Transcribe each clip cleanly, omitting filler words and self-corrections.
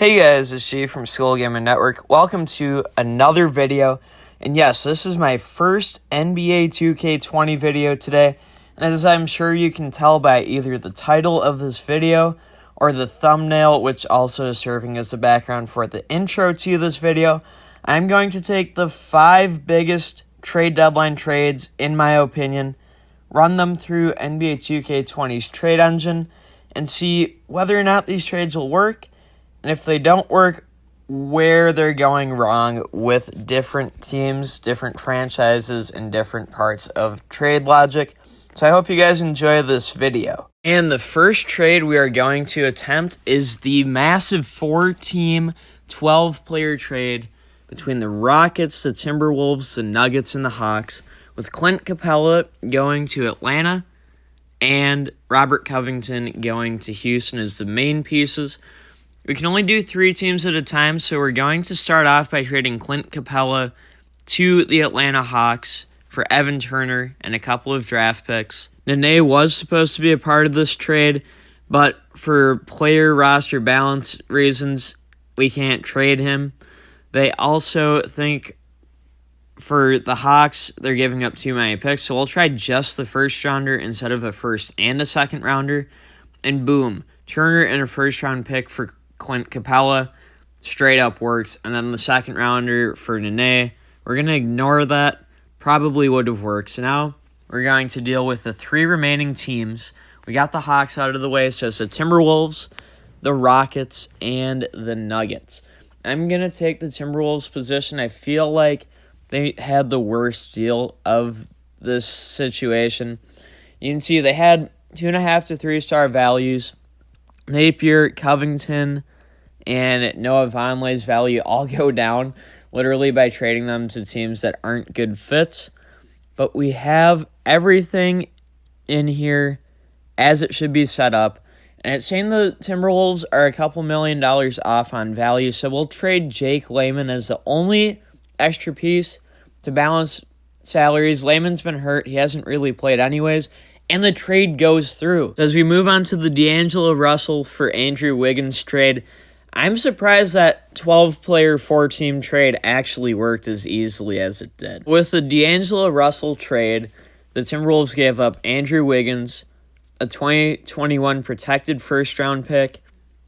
Hey guys, it's G from School Gaming Network. Welcome to another video. And yes, this is my first NBA2K20 video today. And as I'm sure you can tell by either the title of this video or the thumbnail, which also is serving as the background for the intro to this video, I'm going to take the 5 biggest trade deadline trades, in my opinion, run them through NBA2K20's trade engine, and see whether or not these trades will work. And if they don't work, where they're going wrong with different teams, different franchises, and different parts of trade logic. So I hope you guys enjoy this video. And the first trade we are going to attempt is the massive 4-team, 12-player trade between the Rockets, the Timberwolves, the Nuggets, and the Hawks, with Clint Capella going to Atlanta and Robert Covington going to Houston as the main pieces. We can only do 3 teams at a time, so we're going to start off by trading Clint Capella to the Atlanta Hawks for Evan Turner and a couple of draft picks. Nene was supposed to be a part of this trade, but for player roster balance reasons, we can't trade him. They also think for the Hawks, they're giving up too many picks, so we'll try just the first rounder instead of a first and a second rounder. And boom, Turner and a first round pick for Clint Capella straight up works. And then the second rounder for Nene, we're going to ignore that. Probably would have worked. So now we're going to deal with the 3 remaining teams. We got the Hawks out of the way, so it's the Timberwolves, the Rockets, and the Nuggets. I'm going to take the Timberwolves position. I feel like they had the worst deal of this situation. You can see they had 2.5 to 3-star values. Napier, Covington, and Noah Vonleh's value all go down literally by trading them to teams that aren't good fits. But we have everything in here as it should be set up. And it's saying the Timberwolves are a couple $1 million off on value, so we'll trade Jake Layman as the only extra piece to balance salaries. Layman's been hurt. He hasn't really played anyways. And the trade goes through. As we move on to the D'Angelo Russell for Andrew Wiggins trade, I'm surprised that 12-player 4-team trade actually worked as easily as it did. With the D'Angelo Russell trade, the Timberwolves gave up Andrew Wiggins, a 2021 protected first-round pick,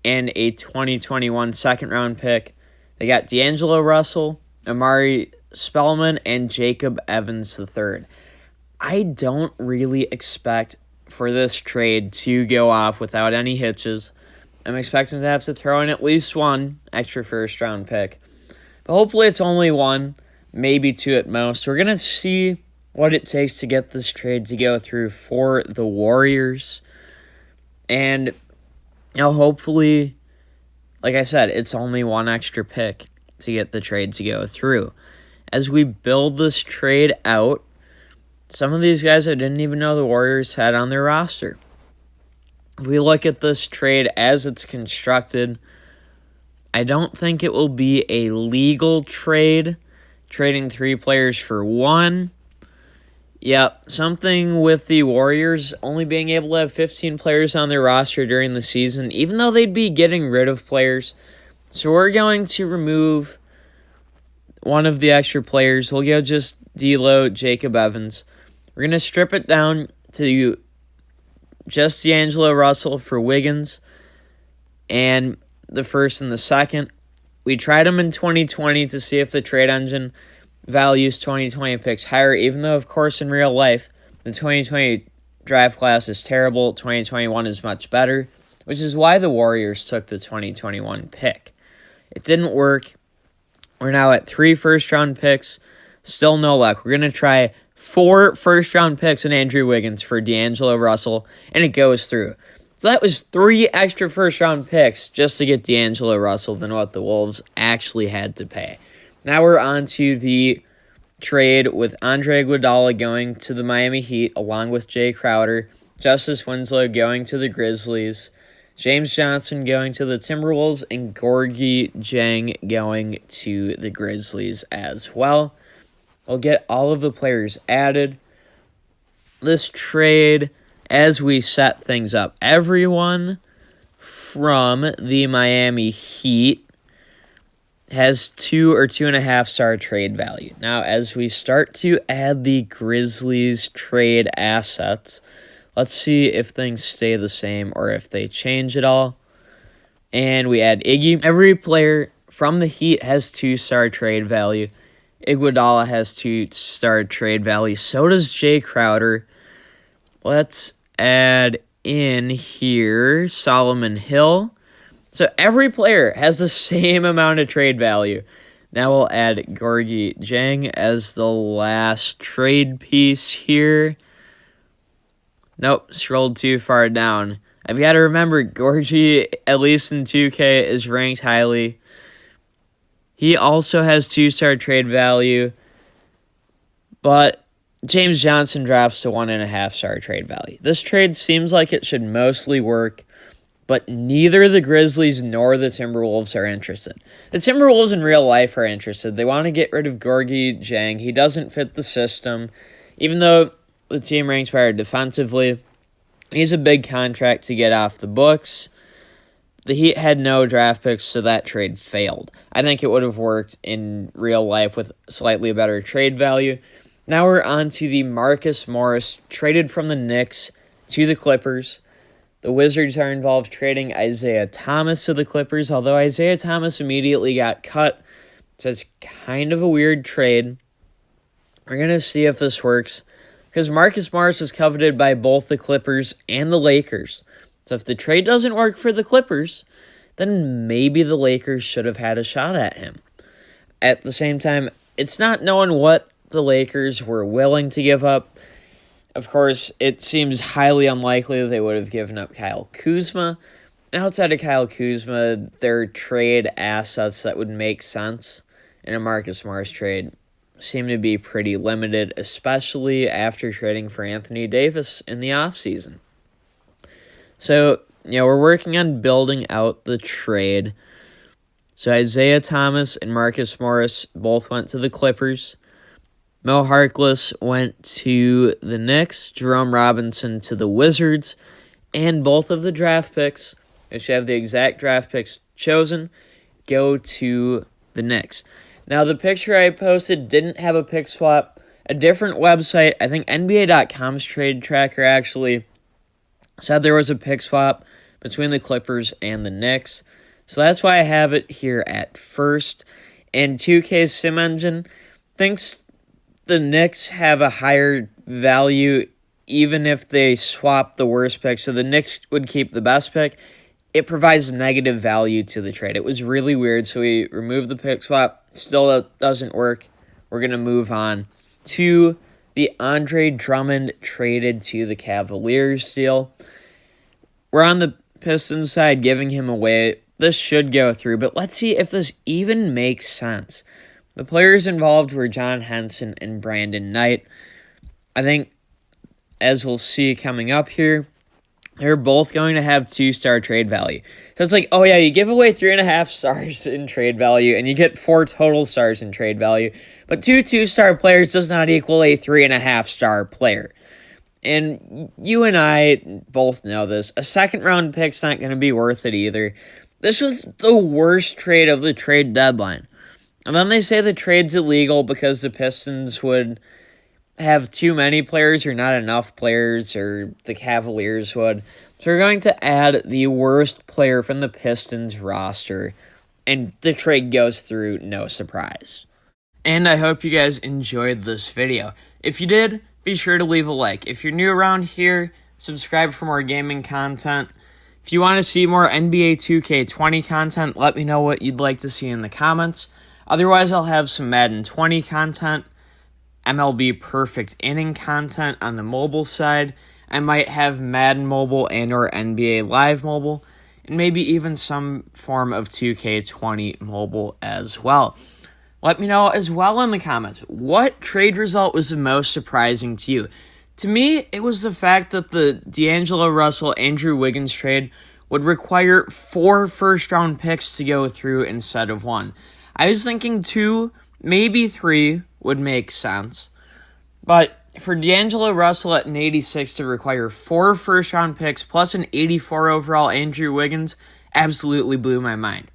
and a 2021 second-round pick. They got D'Angelo Russell, Amari Spellman, and Jacob Evans III. I don't really expect for this trade to go off without any hitches. I'm expecting to have to throw in at least 1 extra first-round pick. But hopefully it's only 1, maybe 2 at most. We're going to see what it takes to get this trade to go through for the Warriors. And, hopefully, like I said, it's only 1 extra pick to get the trade to go through. As we build this trade out, some of these guys I didn't even know the Warriors had on their roster. If we look at this trade as it's constructed, I don't think it will be a legal trade, trading 3 players for 1. Yep, something with the Warriors only being able to have 15 players on their roster during the season, even though they'd be getting rid of players. So we're going to remove one of the extra players. We'll go just D'Lo, Jacob Evans. We're going to strip it down to just D'Angelo Russell for Wiggins and the first and the second. We tried them in 2020 to see if the trade engine values 2020 picks higher, even though, of course, in real life, the 2020 draft class is terrible. 2021 is much better, which is why the Warriors took the 2021 pick. It didn't work. We're now at 3 first-round picks. Still no luck. We're going to try 4 first-round picks in Andrew Wiggins for D'Angelo Russell, and it goes through. So that was 3 extra first-round picks just to get D'Angelo Russell than what the Wolves actually had to pay. Now we're on to the trade with Andre Iguodala going to the Miami Heat along with Jay Crowder, Justice Winslow going to the Grizzlies, James Johnson going to the Timberwolves, and Gorgui Dieng going to the Grizzlies as well. We'll get all of the players added. This trade, as we set things up, everyone from the Miami Heat has 2 or 2.5 star trade value. Now, as we start to add the Grizzlies trade assets, let's see if things stay the same or if they change at all. And we add Iggy. Every player from the Heat has 2-star trade value. Iguodala has 2-star trade value. So does Jay Crowder. Let's add in here Solomon Hill. So every player has the same amount of trade value. Now we'll add Gorgui Dieng as the last trade piece here. Nope, scrolled too far down. I've got to remember, Gorgui, at least in 2K, is ranked highly. He also has 2-star trade value, but James Johnson drops to 1.5-star trade value. This trade seems like it should mostly work, but neither the Grizzlies nor the Timberwolves are interested. The Timberwolves in real life are interested. They want to get rid of Gorgui Dieng. He doesn't fit the system, even though the team ranks higher defensively. He's a big contract to get off the books. The Heat had no draft picks, so that trade failed. I think it would have worked in real life with slightly better trade value. Now we're on to the Marcus Morris, traded from the Knicks to the Clippers. The Wizards are involved trading Isaiah Thomas to the Clippers, although Isaiah Thomas immediately got cut, so it's kind of a weird trade. We're going to see if this works, because Marcus Morris is coveted by both the Clippers and the Lakers. So if the trade doesn't work for the Clippers, then maybe the Lakers should have had a shot at him. At the same time, it's not known what the Lakers were willing to give up. Of course, it seems highly unlikely that they would have given up Kyle Kuzma. And outside of Kyle Kuzma, their trade assets that would make sense in a Marcus Morris trade seem to be pretty limited, especially after trading for Anthony Davis in the offseason. So, we're working on building out the trade. So Isaiah Thomas and Marcus Morris both went to the Clippers. Mo Harkless went to the Knicks, Jerome Robinson to the Wizards, and both of the draft picks, if you have the exact draft picks chosen, go to the Knicks. Now, the picture I posted didn't have a pick swap. A different website, I think NBA.com's trade tracker actually said there was a pick swap between the Clippers and the Knicks. So that's why I have it here at first. And 2K's Sim Engine thinks the Knicks have a higher value even if they swap the worst pick. So the Knicks would keep the best pick. It provides negative value to the trade. It was really weird, so we removed the pick swap. Still doesn't work. We're going to move on to the Andre Drummond traded to the Cavaliers deal. We're on the Pistons side giving him away. This should go through, but let's see if this even makes sense. The players involved were John Henson and Brandon Knight. I think, as we'll see coming up here, they're both going to have 2-star trade value. So it's like, oh yeah, you give away 3.5 stars in trade value, and you get 4 total stars in trade value. But 2 2-star players does not equal a 3.5-star player. And you and I both know this. A second-round pick's not going to be worth it either. This was the worst trade of the trade deadline. And then they say the trade's illegal because the Pistons would have too many players or not enough players, or the Cavaliers would. So we're going to add the worst player from the Pistons roster, and the trade goes through, no surprise. And I hope you guys enjoyed this video. If you did, be sure to leave a like. If you're new around here, subscribe for more gaming content. If you want to see more NBA 2K20 content, let me know what you'd like to see in the comments. Otherwise, I'll have some Madden 20 content, MLB Perfect Inning content on the mobile side. I might have Madden Mobile and or NBA Live Mobile, and maybe even some form of 2K20 mobile as well. Let me know as well in the comments, what trade result was the most surprising to you? To me, it was the fact that the D'Angelo Russell-Andrew Wiggins trade would require 4 first-round picks to go through instead of 1. I was thinking 2, maybe 3 would make sense. But for D'Angelo Russell at an 86 to require 4 first-round picks plus an 84 overall Andrew Wiggins, absolutely blew my mind.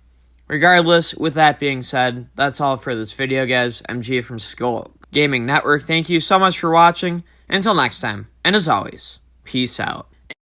Regardless, with that being said, that's all for this video, guys. I'm G from Skull Gaming Network. Thank you so much for watching. Until next time, and as always, peace out.